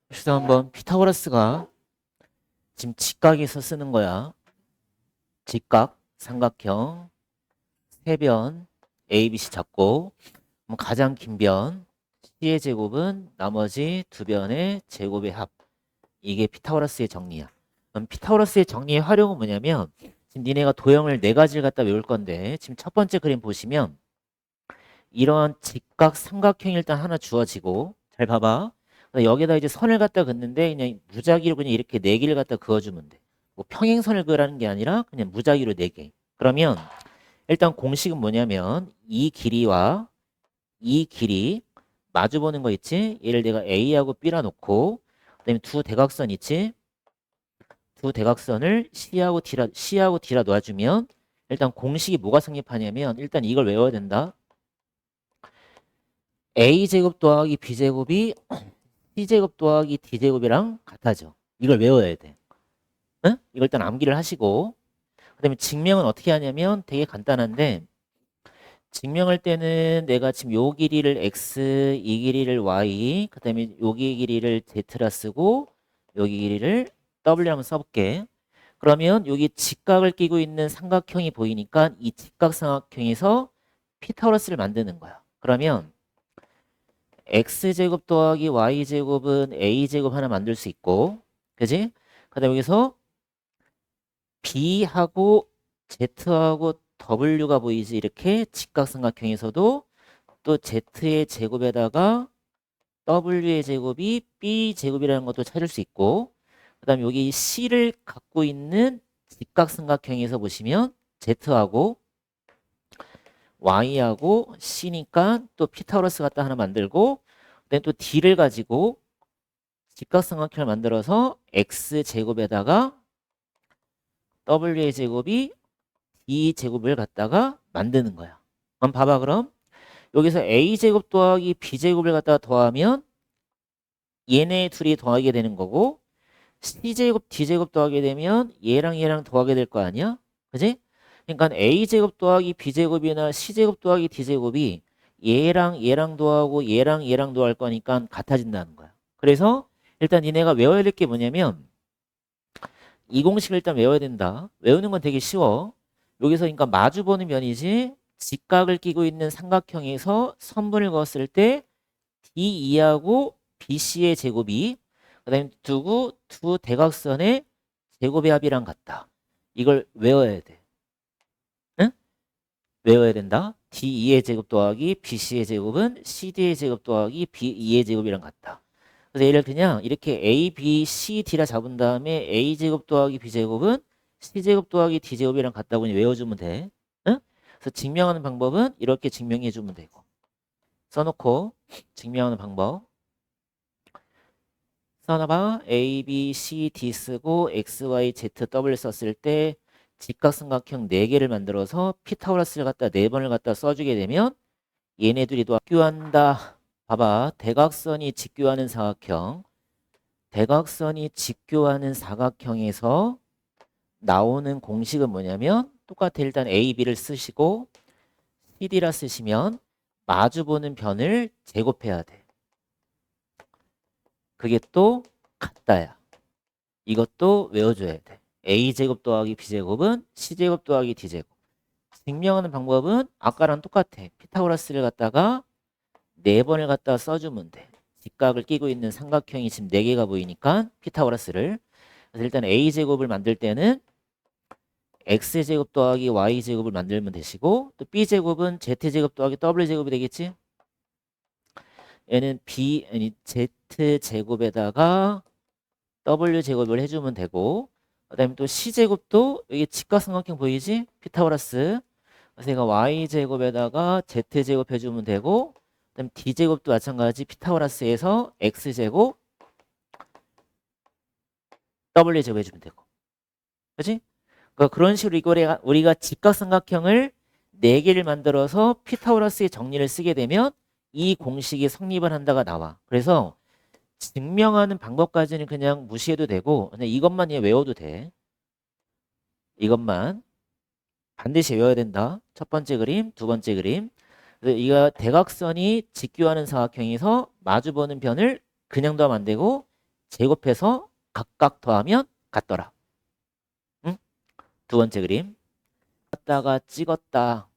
그래서 한번 피타고라스가 지금 직각에서 쓰는 거야. 직각, 삼각형, 세변, ABC 잡고 가장 긴 변, C의 제곱은 나머지 두 변의 제곱의 합. 이게 피타고라스의 정리야. 그럼 피타고라스의 정리의 활용은 뭐냐면 지금 니네가 도형을 네 가지를 갖다 외울 건데 지금 첫 번째 그림 보시면 이러한 직각 삼각형이 일단 하나 주어지고 잘 봐봐. 여기다 이제 선을 갖다 긋는데 그냥 무작위로 그냥 이렇게 네 개를 갖다 그어주면 돼. 뭐 평행선을 그으라는 게 아니라 그냥 무작위로 네 개. 그러면 일단 공식은 뭐냐면 이 길이와 이 길이 마주보는 거 있지? 얘를 내가 A하고 B라 놓고 그다음에 두 대각선 있지? 두 대각선을 C하고 D라 놓아주면 일단 공식이 뭐가 성립하냐면 일단 이걸 외워야 된다. A제곱 더하기 B제곱이 C제곱 더하기 D제곱이랑 같아져. 이걸 외워야 돼. 응? 이걸 일단 암기를 하시고 그 다음에 증명은 어떻게 하냐면 되게 간단한데 증명할 때는 내가 지금 요 길이를 X, 이 길이를 Y, 그 다음에 여기 길이를 Z라 쓰고 여기 길이를 W를 한번 써볼게. 그러면 여기 직각을 끼고 있는 삼각형이 보이니까 이 직각 삼각형에서 피타고라스를 만드는 거야. 그러면 X제곱 더하기 Y제곱은 A제곱 하나 만들 수 있고 그지? 그 다음에 여기서 B하고 Z하고 W가 보이지 이렇게 직각삼각형에서도 또 Z의 제곱에다가 W의 제곱이 B제곱이라는 것도 찾을 수 있고 그 다음에 여기 C를 갖고 있는 직각삼각형에서 보시면 Z하고 Y하고 C니까 또 피타고라스 갖다 하나 만들고 그다음에 또 D를 가지고 직각삼각형을 만들어서 X제곱에다가 W의 제곱이 D제곱을 갖다가 만드는 거야. 그럼 봐봐 그럼 여기서 A제곱 더하기 B제곱을 갖다가 더하면 얘네 둘이 더하게 되는 거고 C제곱 D제곱 더하게 되면 얘랑 더하게 될 거 아니야? 그지? 그러니까 A제곱 더하기 B제곱이나 C제곱 더하기 D제곱이 얘랑 더하고 얘랑 더할 거니까 같아진다는 거야. 그래서 일단 니네가 외워야 될 게 뭐냐면 이 공식을 일단 외워야 된다. 외우는 건 되게 쉬워. 여기서 그러니까 마주보는 면이지 직각을 끼고 있는 삼각형에서 선분을 그었을 때 D2하고 BC의 제곱이 그다음에 두 대각선의 제곱의 합이랑 같다. 이걸 외워야 돼. 응? 외워야 된다. D2의 제곱 더하기 BC의 제곱은 CD의 제곱 더하기 B2의 제곱이랑 같다. 그래서 얘를 그냥 이렇게 A, B, C, D라 잡은 다음에 A제곱 더하기 B제곱은 C제곱 더하기 D제곱이랑 같다고 그냥 외워주면 돼. 응? 그래서 증명하는 방법은 이렇게 증명해주면 되고. 써놓고 증명하는 방법. 써놔봐. A, B, C, D 쓰고 X, Y, Z, W 썼을 때 직각삼각형 4개를 만들어서 피타고라스를 갖다 4번을 갖다 써주게 되면 얘네들이 또 직교한다. 봐봐. 대각선이 직교하는 사각형. 대각선이 직교하는 사각형에서 나오는 공식은 뭐냐면 똑같아. 일단 A, B를 쓰시고 CD라 쓰시면 마주보는 변을 제곱해야 돼. 그게 또 같다야. 이것도 외워줘야 돼. A제곱 더하기 B제곱은 C제곱 더하기 D제곱. 증명하는 방법은 아까랑 똑같아. 피타고라스를 갖다가 4번을 갖다 써주면 돼. 직각을 끼고 있는 삼각형이 지금 4개가 보이니까 피타고라스를. 그래서 일단 A제곱을 만들 때는 X제곱 더하기 Y제곱을 만들면 되시고 또 B제곱은 Z제곱 더하기 W제곱이 되겠지? 얘는 Z제곱에다가 W제곱을 해주면 되고 그 다음에 또 C제곱도 여기 직각삼각형 보이지? 피타고라스. 그래서 얘가 Y제곱에다가 Z제곱 해주면 되고 그 다음에 D제곱도 마찬가지 피타고라스에서 X제곱 W제곱 해주면 되고 그치? 그러니까 그런 식으로 이걸 우리가 직각삼각형을 4개를 만들어서 피타고라스의 정리를 쓰게 되면 이 공식이 성립을 한다가 나와. 그래서 증명하는 방법까지는 그냥 무시해도 되고 그냥 이것만 외워도 돼. 이것만 반드시 외워야 된다. 첫 번째 그림, 두 번째 그림. 그래서 이가 대각선이 직교하는 사각형에서 마주보는 변을 그냥 더하면 안 되고 제곱해서 각각 더하면 같더라. 응? 두 번째 그림. 갖다가 찍었다.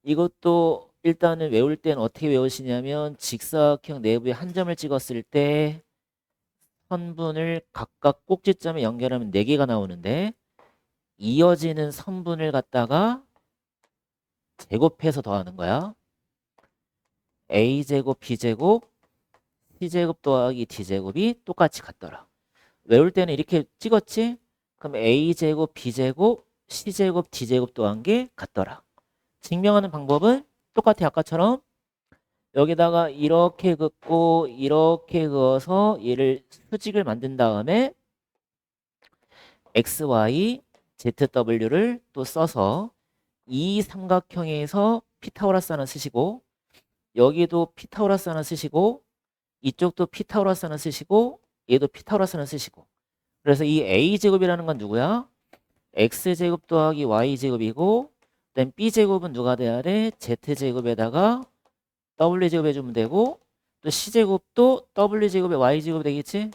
이것도 일단은 외울 땐 어떻게 외우시냐면 직사각형 내부에 한 점을 찍었을 때 선분을 각각 꼭지점에 연결하면 4개가 나오는데 이어지는 선분을 갖다가 제곱해서 더하는 거야. a제곱, b제곱, c제곱 더하기 d제곱이 똑같이 같더라. 외울 때는 이렇게 찍었지? 그럼 a제곱, b제곱, c제곱, d제곱 더한 게 같더라. 증명하는 방법은 똑같아. 아까처럼 여기다가 이렇게 긋고 이렇게 그어서 얘를 수직을 만든 다음에 xy, zw를 또 써서 이 삼각형에서 피타고라스 하나 쓰시고 여기도 피타고라스 하나 쓰시고 이쪽도 피타고라스 하나 쓰시고 얘도 피타고라스 하나 쓰시고 그래서 이 a제곱이라는 건 누구야? x제곱 더하기 y제곱이고 그다음 b제곱은 누가 돼야 돼? z제곱에다가 w제곱 해주면 되고 또 c제곱도 w제곱에 y제곱 되겠지?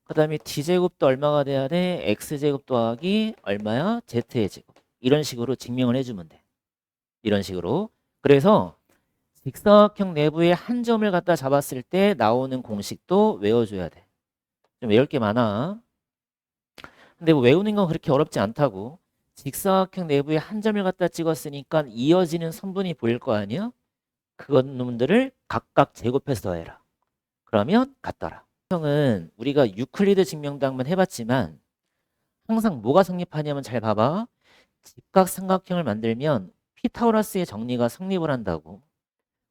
그 다음에 d제곱도 얼마가 돼야 돼? x제곱 더하기 얼마야? z의 제곱. 이런 식으로 증명을 해주면 돼. 이런 식으로. 그래서 직사각형 내부에 한 점을 갖다 잡았을 때 나오는 공식도 외워줘야 돼. 좀 외울 게 많아. 근데 뭐 외우는 건 그렇게 어렵지 않다고. 직사각형 내부에 한 점을 갖다 찍었으니까 이어지는 선분이 보일 거 아니야? 그건 놈들을 각각 제곱해서 더해라. 그러면 같더라. 형은 우리가 유클리드 증명도 한번 해봤지만 항상 뭐가 성립하냐면 잘 봐봐. 직각삼각형을 만들면 피타고라스의 정리가 성립을 한다고.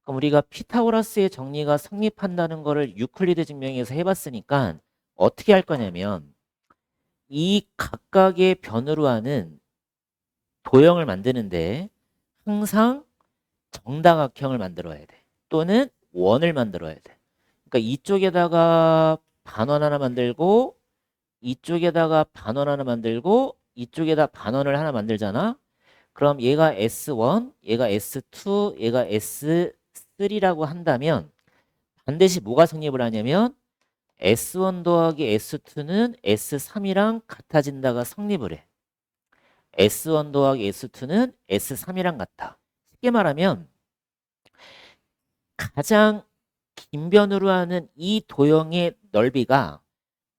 그럼 우리가 피타고라스의 정리가 성립한다는 거를 유클리드 증명에서 해봤으니까 어떻게 할 거냐면 이 각각의 변으로 하는 도형을 만드는데 항상 정다각형을 만들어야 돼. 또는 원을 만들어야 돼. 그러니까 이쪽에다가 반원 하나 만들고 이쪽에다가 반원 하나 만들고 이쪽에다 반원을 하나 만들잖아. 그럼 얘가 S1, 얘가 S2, 얘가 S3라고 한다면 반드시 뭐가 성립을 하냐면 S1 더하기 S2는 S3이랑 같아진다가 성립을 해. S1 더하기 S2는 S3이랑 같아. 쉽게 말하면 가장 긴 변으로 하는 이 도형의 넓이가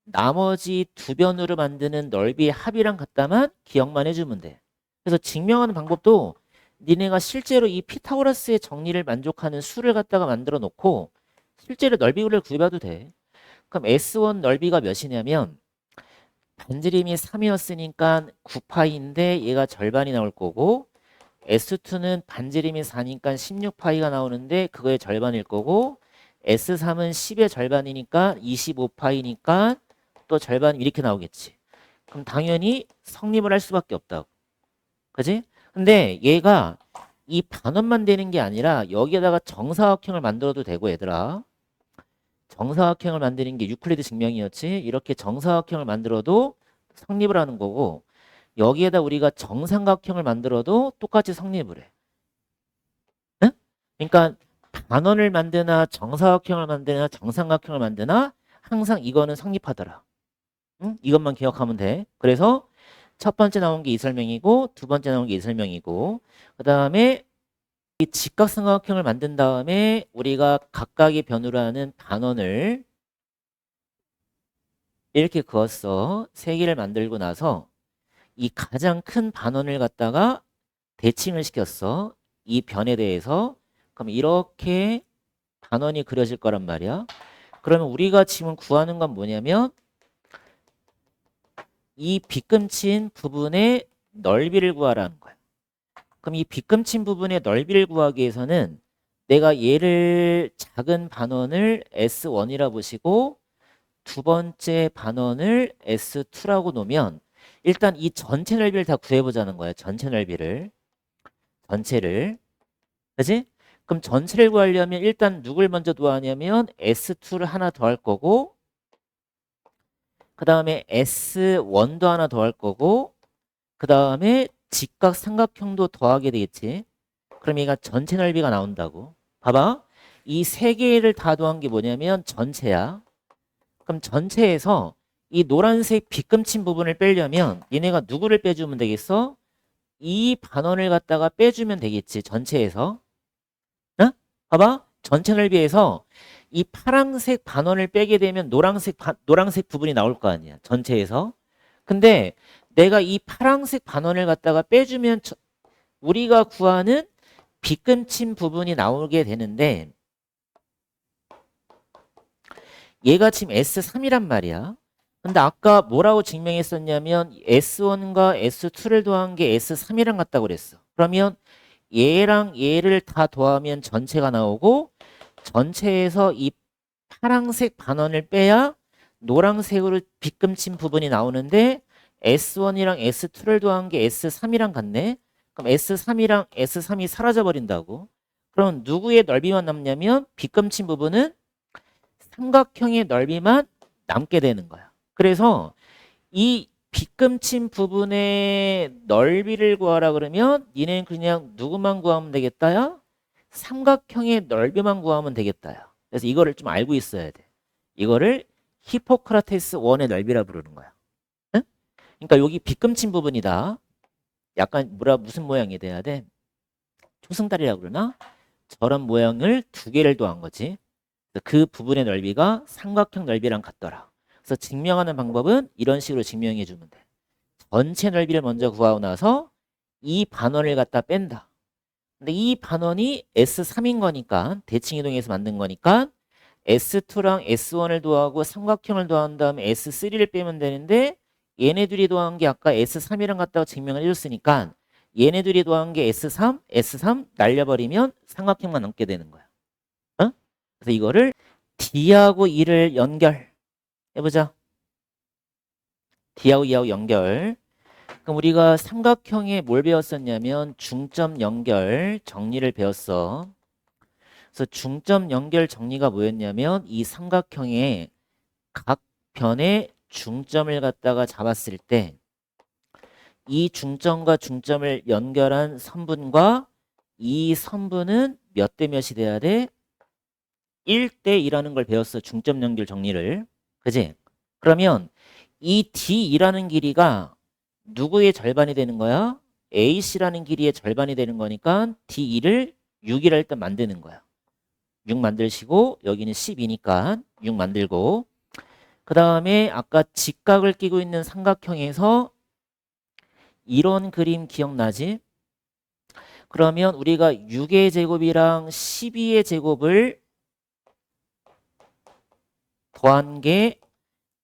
나머지 두 변으로 만드는 넓이의 합이랑 같다만 기억만 해주면 돼. 그래서 증명하는 방법도 니네가 실제로 이 피타고라스의 정리를 만족하는 수를 갖다가 만들어 놓고 실제로 넓이를 구해봐도 돼. 그럼 S1 넓이가 몇이냐면 반지름이 3이었으니까 9파이인데 얘가 절반이 나올 거고 S2는 반지름이 4니까 16파이가 나오는데 그거의 절반일 거고 S3은 10의 절반이니까 25파이니까 또 절반 이렇게 나오겠지. 그럼 당연히 성립을 할 수밖에 없다고. 그지? 근데 얘가 이 반원만 되는 게 아니라 여기에다가 정사각형을 만들어도 되고 얘들아. 정사각형을 만드는 게 유클리드 증명이었지. 이렇게 정사각형을 만들어도 성립을 하는 거고 여기에다 우리가 정삼각형을 만들어도 똑같이 성립을 해. 응? 그러니까 반원을 만드나 정사각형을 만드나 정삼각형을 만드나 항상 이거는 성립하더라. 응? 이것만 기억하면 돼. 그래서 첫 번째 나온 게 이 설명이고 두 번째 나온 게 이 설명이고 그 다음에 이 직각삼각형을 만든 다음에 우리가 각각의 변으로 하는 반원을 이렇게 그었어. 세 개를 만들고 나서 이 가장 큰 반원을 갖다가 대칭을 시켰어. 이 변에 대해서. 그럼 이렇게 반원이 그려질 거란 말이야. 그러면 우리가 지금 구하는 건 뭐냐면 이 빗금친 부분의 넓이를 구하라는 거야. 그럼 이 빗금친 부분의 넓이를 구하기 위해서는 내가 얘를 작은 반원을 S1이라 보시고 두 번째 반원을 S2라고 놓으면 일단 이 전체 넓이를 다 구해보자는 거야. 전체 넓이를. 전체를. 그지? 그럼 전체를 구하려면 일단 누굴 먼저 구하냐면 S2를 하나 더 할 거고 그 다음에 S1도 하나 더 할 거고 그 다음에 직각삼각형도 더하게 되겠지. 그럼 얘가 전체 넓이가 나온다고. 봐봐. 이 세 개를 다 더한 게 뭐냐면 전체야. 그럼 전체에서 이 노란색 빗금친 부분을 빼려면 얘네가 누구를 빼주면 되겠어? 이 반원을 갖다가 빼주면 되겠지. 전체에서. 어? 봐봐. 전체 넓이에서 이 파란색 반원을 빼게 되면 노란색 부분이 나올 거 아니야. 전체에서. 근데 내가 이 파란색 반원을 갖다가 빼주면 우리가 구하는 빗금친 부분이 나오게 되는데 얘가 지금 S3이란 말이야. 근데 아까 뭐라고 증명했었냐면 S1과 S2를 더한 게 S3이랑 같다고 그랬어. 그러면 얘랑 얘를 다 더하면 전체가 나오고 전체에서 이 파란색 반원을 빼야 노란색으로 빗금친 부분이 나오는데 S1이랑 S2를 더한 게 S3이랑 같네. 그럼 S3이랑 S3이 사라져 버린다고. 그럼 누구의 넓이만 남냐면 빗금친 부분은 삼각형의 넓이만 남게 되는 거야. 그래서 이 빗금친 부분의 넓이를 구하라 그러면 니네는 그냥 누구만 구하면 되겠다야? 삼각형의 넓이만 구하면 되겠다야. 그래서 이거를 좀 알고 있어야 돼. 이거를 히포크라테스 원의 넓이라 부르는 거야. 응? 그러니까 여기 빗금친 부분이다. 약간 무슨 모양이 돼야 돼? 초승달이라고 그러나? 저런 모양을 두 개를 더한 거지. 그 부분의 넓이가 삼각형 넓이랑 같더라. 그래서 증명하는 방법은 이런 식으로 증명해 주면 돼. 전체 넓이를 먼저 구하고 나서 이 반원을 갖다 뺀다. 근데 이 반원이 S3인 거니까 대칭 이동해서 만든 거니까 S2랑 S1을 더하고 삼각형을 더한 다음에 S3를 빼면 되는데 얘네들이 더한 게 아까 S3이랑 같다고 증명을 해줬으니까 얘네들이 더한 게 S3 날려버리면 삼각형만 남게 되는 거야. 어? 그래서 이거를 D하고 E를 연결해보자. D하고 E하고 연결. 그럼 우리가 삼각형에 뭘 배웠었냐면 중점 연결 정리를 배웠어. 그래서 중점 연결 정리가 뭐였냐면 이 삼각형의 각 변의 중점을 갖다가 잡았을 때 이 중점과 중점을 연결한 선분과 이 선분은 몇 대 몇이 돼야 돼? 1대 2라는 걸 배웠어. 중점 연결 정리를. 그지? 그러면 이 D2라는 길이가 누구의 절반이 되는 거야? AC라는 길이의 절반이 되는 거니까 D2를 6이라 일단 만드는 거야. 6 만드시고 여기는 10이니까 6 만들고 그 다음에 아까 직각을 끼고 있는 삼각형에서 이런 그림 기억나지? 그러면 우리가 6의 제곱이랑 12의 제곱을 더한 게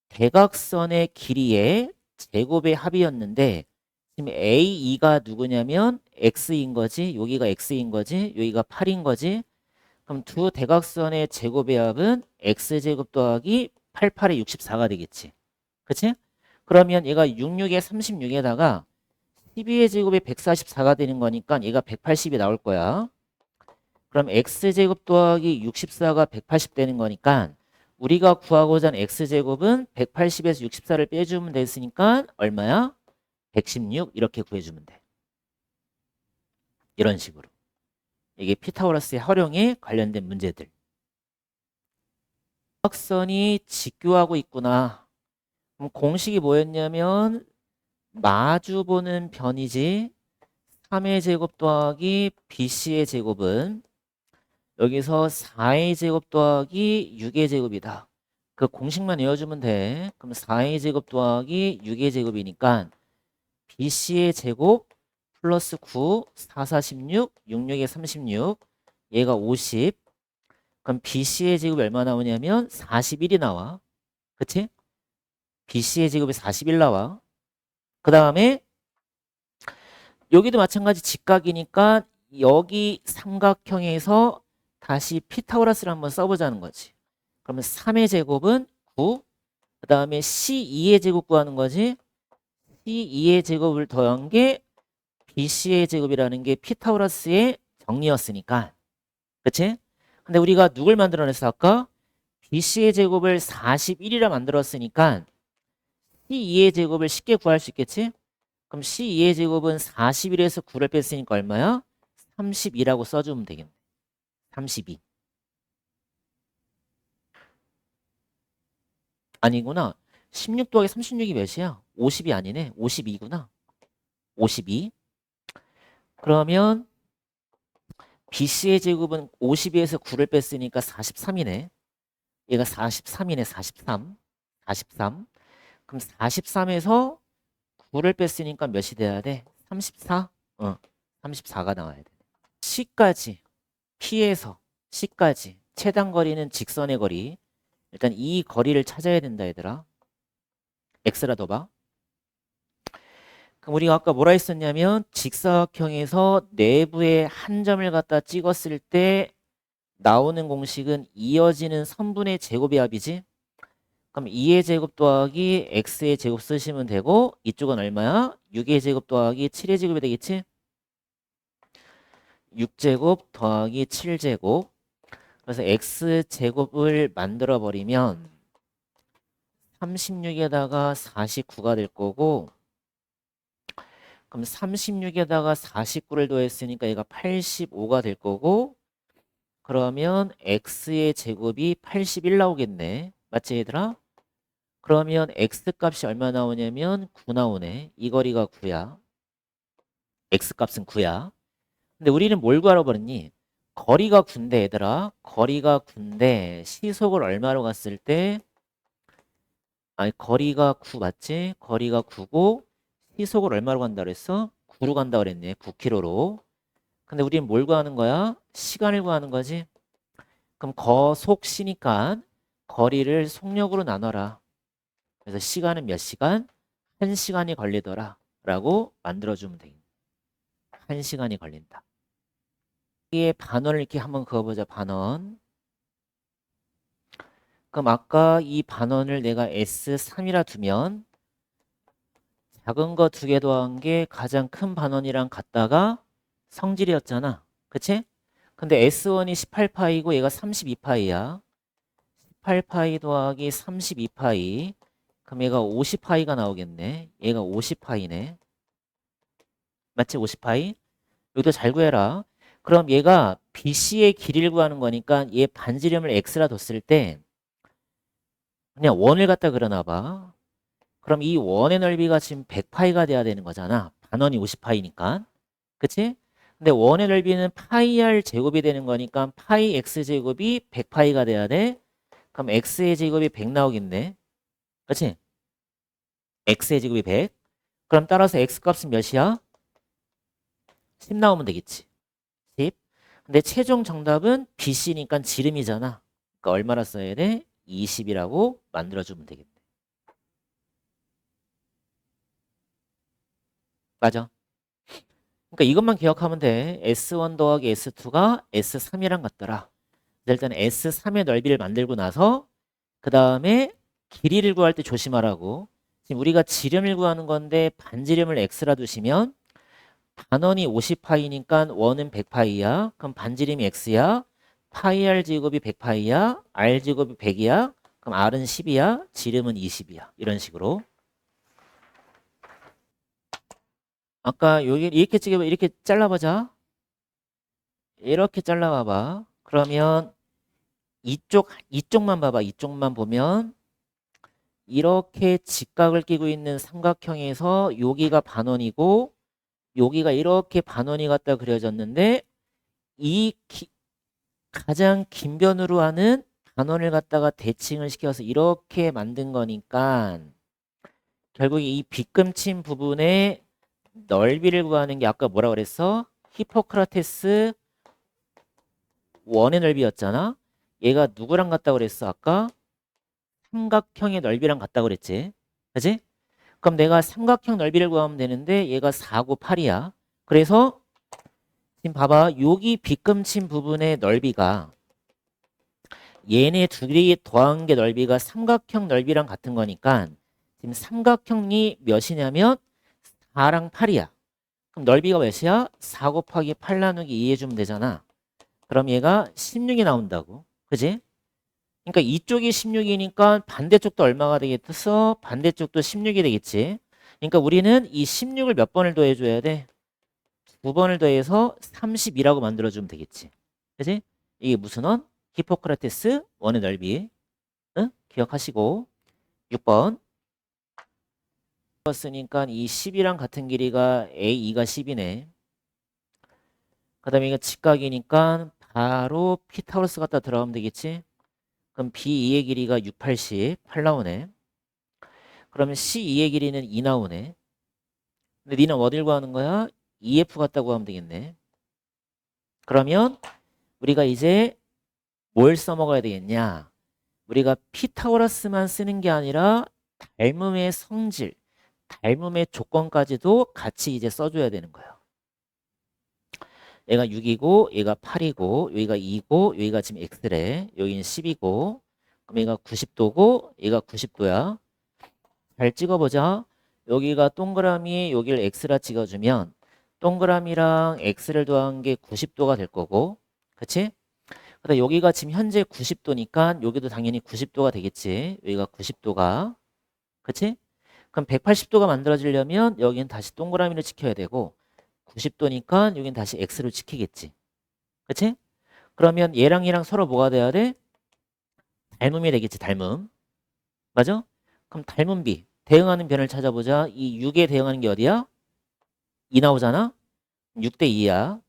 대각선의 길이의 제곱의 합이었는데 지금 A2가 누구냐면 X인 거지. 여기가 X인 거지. 여기가 8인 거지. 그럼 두 대각선의 제곱의 합은 X제곱 더하기 88의 64가 되겠지. 그치? 그러면 얘가 66에 36에다가 12의 제곱이 144가 되는 거니까 얘가 180이 나올 거야. 그럼 X제곱 더하기 64가 180 되는 거니까 우리가 구하고자 하는 X제곱은 180에서 64를 빼주면 됐으니까 얼마야? 116 이렇게 구해주면 돼. 이런 식으로. 이게 피타고라스의 활용에 관련된 문제들. 사각선이 직교하고 있구나. 그럼 공식이 뭐였냐면 마주보는 변이지 3의 제곱 더하기 BC의 제곱은 여기서 4의 제곱 더하기 6의 제곱이다. 그 공식만 외워주면 돼. 그럼 4의 제곱 더하기 6의 제곱이니까 BC의 제곱 플러스 9, 4, 4, 16, 6, 6에 36 얘가 50. 그럼 BC의 제곱이 얼마 나오냐면 41이 나와. 그치? BC의 제곱이 41 나와. 그 다음에 여기도 마찬가지 직각이니까 여기 삼각형에서 다시 피타고라스를 한번 써보자는 거지. 그러면 3의 제곱은 9. 그 다음에 C2의 제곱 구하는 거지. C2의 제곱을 더한 게 BC의 제곱이라는 게 피타고라스의 정리였으니까. 그치? 근데 우리가 누굴 만들어냈어 아까? BC의 제곱을 41이라 만들었으니까 C2의 제곱을 쉽게 구할 수 있겠지? 그럼 C2의 제곱은 41에서 9를 뺐으니까 얼마야? 32라고 써주면 되겠네. 32. 아니구나. 16 더하기 36이 몇이야? 50이 아니네. 52구나. 52. 그러면 BC의 제곱은 52에서 9를 뺐으니까 43이네. 얘가 43이네. 43. 43. 그럼 43에서 9를 뺐으니까 몇이 돼야 돼? 34? 34가 나와야 돼. C까지, P에서 C까지 최단 거리는 직선의 거리. 일단 이 거리를 찾아야 된다, 얘들아. X라 둬봐. 그럼 우리가 아까 뭐라 했었냐면 직사각형에서 내부에 한 점을 갖다 찍었을 때 나오는 공식은 이어지는 선분의 제곱의 합이지. 그럼 2의 제곱 더하기 x의 제곱 쓰시면 되고 이쪽은 얼마야? 6의 제곱 더하기 7의 제곱이 되겠지? 6제곱 더하기 7제곱. 그래서 x제곱을 만들어 버리면 36에다가 49가 될 거고, 그럼 36에다가 49를 더했으니까 얘가 85가 될 거고, 그러면 x의 제곱이 81 나오겠네. 맞지 얘들아? 그러면 x 값이 얼마 나오냐면 9 나오네. 이 거리가 9야. x 값은 9야. 근데 우리는 뭘 구하러 버렸니? 거리가 9인데 얘들아. 거리가 9인데 시속을 얼마로 갔을 때, 아니 거리가 9 맞지? 거리가 9고 시속을 얼마로 간다 그랬어? 9로 간다 그랬네. 9km로. 근데 우리는 뭘 구하는 거야? 시간을 구하는 거지. 그럼 거속시니까 거리를 속력으로 나눠라. 그래서 시간은 몇 시간? 1시간이 걸리더라 라고 만들어주면 되겠네. 1시간이 걸린다. 여기에 반원을 이렇게 한번 그어보자. 반원. 그럼 아까 이 반원을 내가 S3이라 두면 작은 거 두 개 더한 게 가장 큰 반원이랑 같다가 성질이었잖아. 그치? 근데 S1이 18파이고 얘가 32파이야. 18파이 더하기 32파이. 그럼 얘가 50파이가 나오겠네. 얘가 50파이네. 맞지? 50파이. 여기도 잘 구해라. 그럼 얘가 BC의 길이를 구하는 거니까 얘 반지름을 X라 뒀을 때 그냥 원을 갖다 그려놔 봐. 그럼 이 원의 넓이가 지금 100파이가 돼야 되는 거잖아. 반원이 50파이니까. 그치? 근데 원의 넓이는 파이 r 제곱이 되는 거니까 파이 x 제곱이 100파이가 돼야 돼. 그럼 x의 제곱이 100 나오겠네. 그치? x의 제곱이 100. 그럼 따라서 x 값은 몇이야? 10 나오면 되겠지. 10. 근데 최종 정답은 BC니까 지름이잖아. 그러니까 얼마나 써야 돼? 20이라고 만들어주면 되겠네. 맞아. 그러니까 이것만 기억하면 돼. S1 더하기 S2가 S3이랑 같더라. 일단 S3의 넓이를 만들고 나서 그 다음에 길이를 구할 때 조심하라고. 지금 우리가 지름을 구하는 건데 반지름을 X라 두시면 반원이 50파이니까 원은 100파이야. 그럼 반지름이 X야. 파이 R 제곱이 100파이야. R 제곱이 100이야. 그럼 R은 10이야. 지름은 20이야. 이런 식으로. 아까 여기 이렇게 찍으면 이렇게 잘라보자. 이렇게 잘라봐봐. 그러면 이쪽만 봐봐. 이쪽만 보면 이렇게 직각을 끼고 있는 삼각형에서 여기가 반원이고 여기가 이렇게 반원이 갖다 그려졌는데 이 가장 긴 변으로 하는 반원을 갖다가 대칭을 시켜서 이렇게 만든 거니까 결국 이 빗금친 부분의 넓이를 구하는 게 아까 뭐라 그랬어? 히포크라테스 원의 넓이였잖아. 얘가 누구랑 같다고 그랬어? 아까 삼각형의 넓이랑 같다고 그랬지. 그지? 그럼 내가 삼각형 넓이를 구하면 되는데 얘가 4고 8이야. 그래서 지금 봐봐. 여기 빗금친 부분의 넓이가 얘네 둘이 더한 게 넓이가 삼각형 넓이랑 같은 거니까 지금 삼각형이 몇이냐면 4랑 8이야. 그럼 넓이가 몇이야? 4 곱하기 8 나누기 2 해주면 되잖아. 그럼 얘가 16이 나온다고. 그지? 그러니까 이쪽이 16이니까 반대쪽도 얼마가 되겠어? 반대쪽도 16이 되겠지. 그러니까 우리는 이 16을 몇 번을 더해줘야 돼? 2번을 더해서 32라고 만들어주면 되겠지. 그지? 이게 무슨 원? 히포크라테스 원의 넓이. 응? 기억하시고. 6번. 쓰니까 이 10이랑 같은 길이가 A2가 10이네. 그 다음에 이거 직각이니까 바로 피타고라스 갖다 들어가면 되겠지? 그럼 B2의 길이가 6, 80, 8 나오네. 그러면 C2의 길이는 2 나오네. 근데 니는 어딜 구하는 거야? EF 갖다 구하면 되겠네. 그러면 우리가 이제 뭘 써먹어야 되겠냐? 우리가 피타고라스만 쓰는 게 아니라 닮음의 성질, 닮음의 조건까지도 같이 이제 써줘야 되는 거예요. 얘가 6이고 얘가 8이고 여기가 2고 여기가 지금 x래. 여기는 10이고 그럼 얘가 90도고 얘가 90도야. 잘 찍어보자. 여기가 동그라미 여기를 x라 찍어주면 동그라미랑 x를 더한 게 90도가 될 거고 그치? 근데 여기가 지금 현재 90도니까 여기도 당연히 90도가 되겠지. 여기가 90도가 그치? 그럼 180도가 만들어지려면 여기는 다시 동그라미를 지켜야 되고 90도니까 여긴 다시 x로 지키겠지. 그치? 그러면 얘랑 얘랑 서로 뭐가 돼야 돼? 닮음이 되겠지. 닮음. 맞아? 그럼 닮음비. 대응하는 변을 찾아보자. 이 6에 대응하는 게 어디야? 2 나오잖아? 6대 2야.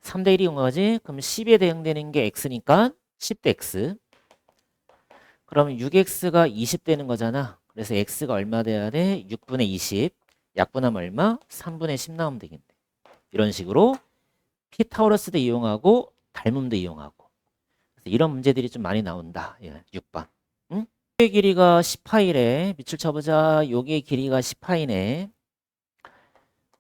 3대 1이 온 거지? 그럼 10에 대응되는 게 x니까 10대 x. 그러면 6x가 20 되는 거잖아. 그래서 x가 얼마 돼야 돼? 6분의 20. 약분하면 얼마? 3분의 10 나오면 되겠네. 이런 식으로 피타고라스도 이용하고 닮음도 이용하고. 그래서 이런 문제들이 좀 많이 나온다. 예, 6번. 응? 호의 길이가 10파이래. 밑줄 쳐보자. 여기의 길이가 10파이네.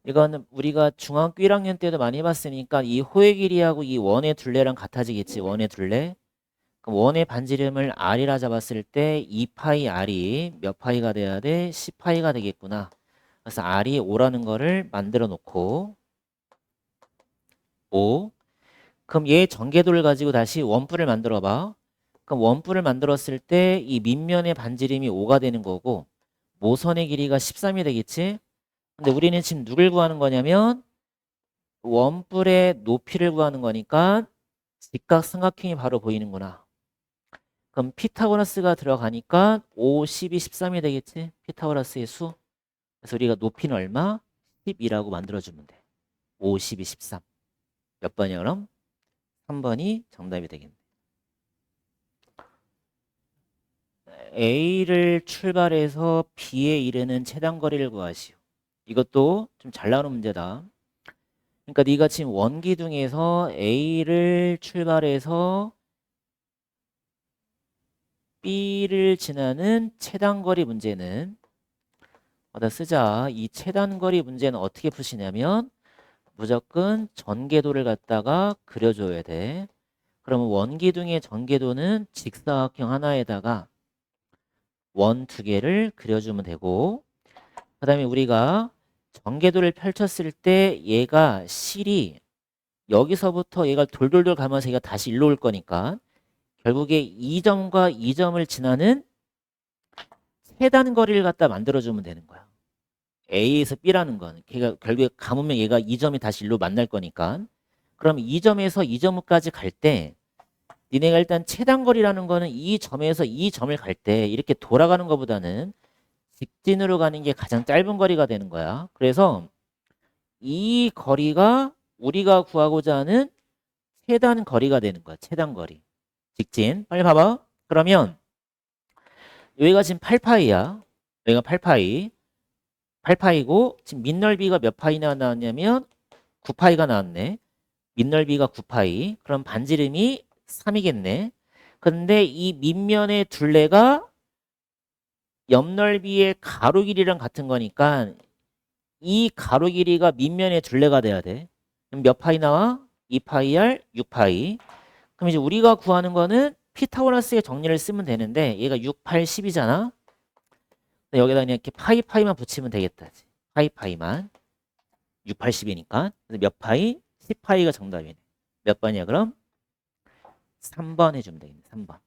이거는 우리가 중학교 1학년 때도 많이 봤으니까 이 호의 길이하고 이 원의 둘레랑 같아지겠지. 원의 둘레. 그럼 원의 반지름을 r이라 잡았을 때 2파이 r이 몇 파이가 돼야 돼? 10파이가 되겠구나. 그래서 r이 5라는 거를 만들어 놓고 5. 그럼 얘 전개도를 가지고 다시 원뿔을 만들어 봐. 그럼 원뿔을 만들었을 때 이 밑면의 반지름이 5가 되는 거고 모선의 길이가 13이 되겠지? 근데 우리는 지금 누굴 구하는 거냐면 원뿔의 높이를 구하는 거니까 직각삼각형이 바로 보이는구나. 그럼 피타고라스가 들어가니까 5, 12, 13이 되겠지? 피타고라스의 수. 그래서 우리가 높이는 얼마? 10이라고 만들어주면 돼. 5, 12, 13. 몇 번이야 그럼? 3번이 정답이 되겠네. A를 출발해서 B에 이르는 최단거리를 구하시오. 이것도 좀 잘 나오는 문제다. 그러니까 네가 지금 원기둥에서 A를 출발해서 B를 지나는 최단거리 문제는 어디다 쓰자. 이 최단거리 문제는 어떻게 푸시냐면 무조건 전개도를 갖다가 그려줘야 돼. 그러면 원기둥의 전개도는 직사각형 하나에다가 원 두 개를 그려주면 되고 그 다음에 우리가 전개도를 펼쳤을 때 얘가 실이 여기서부터 얘가 돌돌돌 가면서 얘가 다시 일로 올 거니까 결국에 이 점과 이 점을 지나는 최단 거리를 갖다 만들어주면 되는 거야. A에서 B라는 건 걔가 결국에 감으면 얘가 이 점이 다시 일로 만날 거니까 그럼 이 점에서 이 점까지 갈 때 니네가 일단 최단거리라는 거는 이 점에서 이 점을 갈 때 이렇게 돌아가는 것보다는 직진으로 가는 게 가장 짧은 거리가 되는 거야. 그래서 이 거리가 우리가 구하고자 하는 최단 거리가 되는 거야. 최단 거리. 직진. 빨리 봐봐. 그러면 여기가 지금 8파이야. 여기가 8파이. 8파이고 지금 밑넓이가 몇 파이나 나왔냐면 9파이가 나왔네. 밑넓이가 9파이. 그럼 반지름이 3이겠네. 근데 이 밑면의 둘레가 옆넓이의 가로 길이랑 같은 거니까 이 가로 길이가 밑면의 둘레가 돼야 돼. 그럼 몇 파이 나와? 2파이R 6파이. 그럼 이제 우리가 구하는 거는 피타고라스의 정리를 쓰면 되는데 얘가 6, 8, 10이잖아. 여기다 그냥 이렇게 파이만 붙이면 되겠다. 파이만. 6, 8, 10이니까. 그래서 몇 파이? 10파이가 정답이네. 몇 번이야 그럼? 3번 해주면 되겠네. 3번.